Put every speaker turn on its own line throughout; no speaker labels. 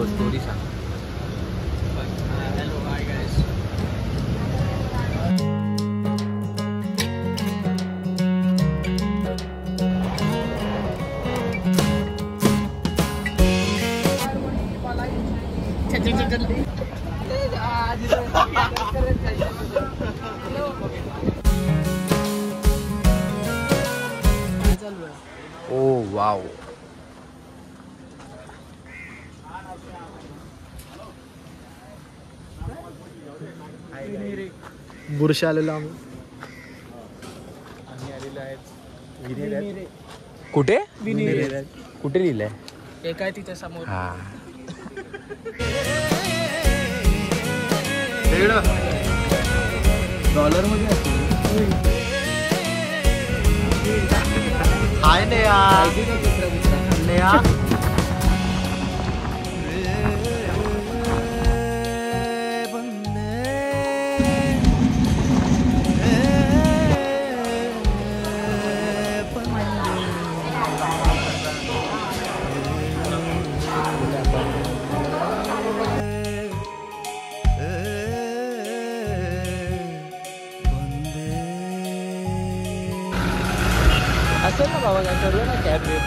Story सांग.
Hello hi guys.
Oh wow.
बुरशी आलेलो आम्ही.
कुठे कुठे लिहिलंय?
हे काय तिथे समोर.
हा.
डॉलर मध्ये
हाय नेहा.
असेल ना बाबा, काय करूया ना कॅब वेब.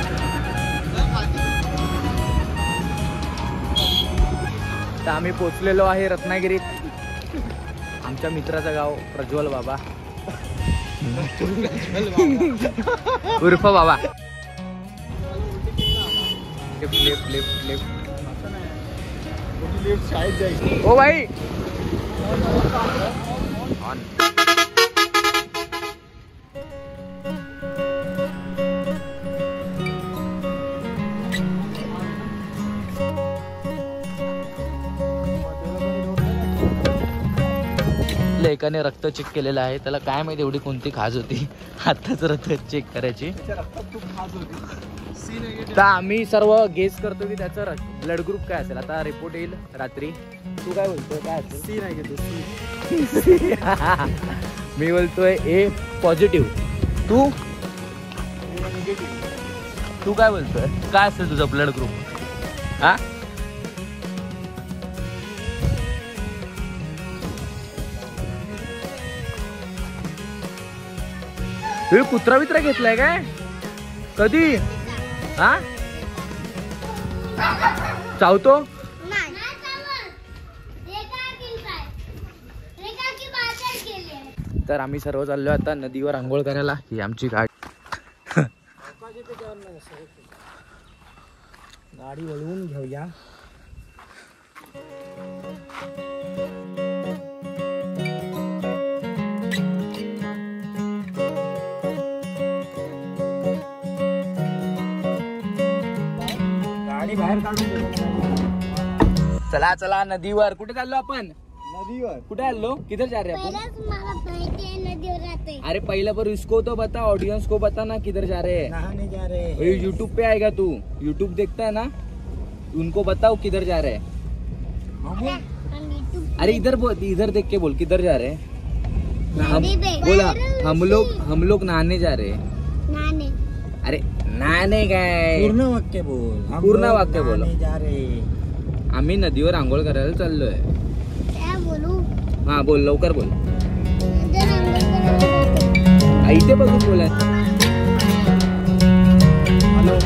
तर आम्ही पोचलेलो आहे रत्नागिरीत. आमच्या मित्राचं गाव प्रज्वल बाबा उर्फ बाबा. Left left left.
शाळेत जायचं.
ओ भाई ऑन. एकाने रक्त चेक केलेलं आहे. त्याला काय माहिती एवढी कोणती खाज होती. आताच रक्त चेक करायची. तर आम्ही सर्व गेस करतो की त्याचा ब्लड ग्रुप काय असेल. आता रिपोर्ट येईल रात्री. तू काय बोलतोय काय असेल?
सी नाही घेतो.
मी बोलतोय ए पॉझिटिव्ह. तू काय बोलतोय काय असेल तुझा ब्लड ग्रुप? हा कुत्रा बित्रा घेतलाय काय कधी? हा चावतो. तर आम्ही सर्व चाललो आता नदीवर आंघोळ करायला. ही आमची गाडी.
गाडी वळवून घेऊया. गाडी बाहेर काढून.
चला चला नदीवर. कुठे चाललो आपण?
नदीवर.
कुठे आलो? किधर जा रहे हैं अपन? अरे पहले पर इसको तो बता, ऑडियंस को बता ना किधर जा रहे हैं.
नहाने जा रहे हैं.
यूट्यूब पे आएगा तू. यूट्यूब देखता है ना, उनको बताओ किधर जा रहे हैं. अरे इधर इधर देख के बोल किधर जा रहे हैं. बोला हम लोग नहाने जा रहे हैं. अरे नहाने काय
पूर्ण वाक्य बोल.
पूर्ण वाक्य बोल.
जा रहे.
आम्ही नदीवर आंघोळ करायला चाललोय. हा बोल लवकर बोल. इथे बघून बोला.
हॅलो.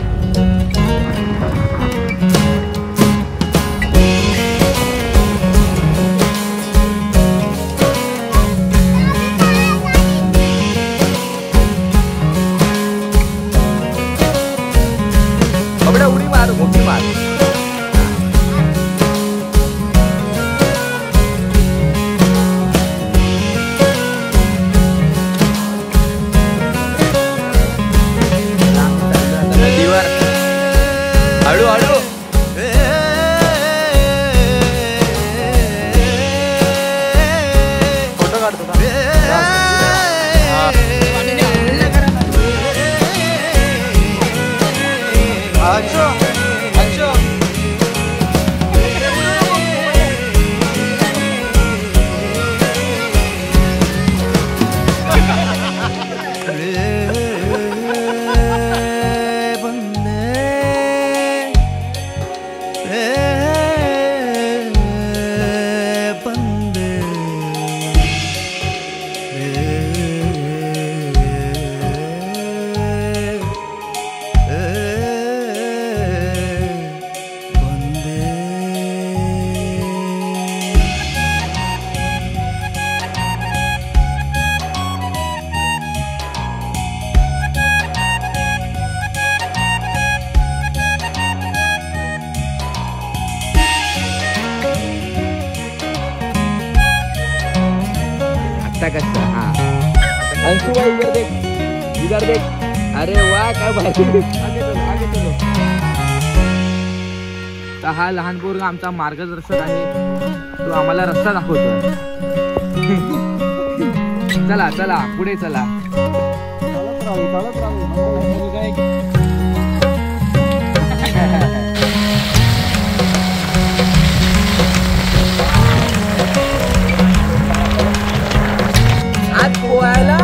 उडी मार मोठी मार. नदीवर हळू हळू.
फोटो काढतो का?
तू भाई इधर देख, इधर देख. अरे वा काय भाई.
आगे चलो आगे चलो.
तर हा लहान पोरगा आमचा मार्गदर्शक आहे, तो आम्हाला रस्ता दाखवतोय. चला चला पुढे चला.
चालत राहू काय.
आज पोहायला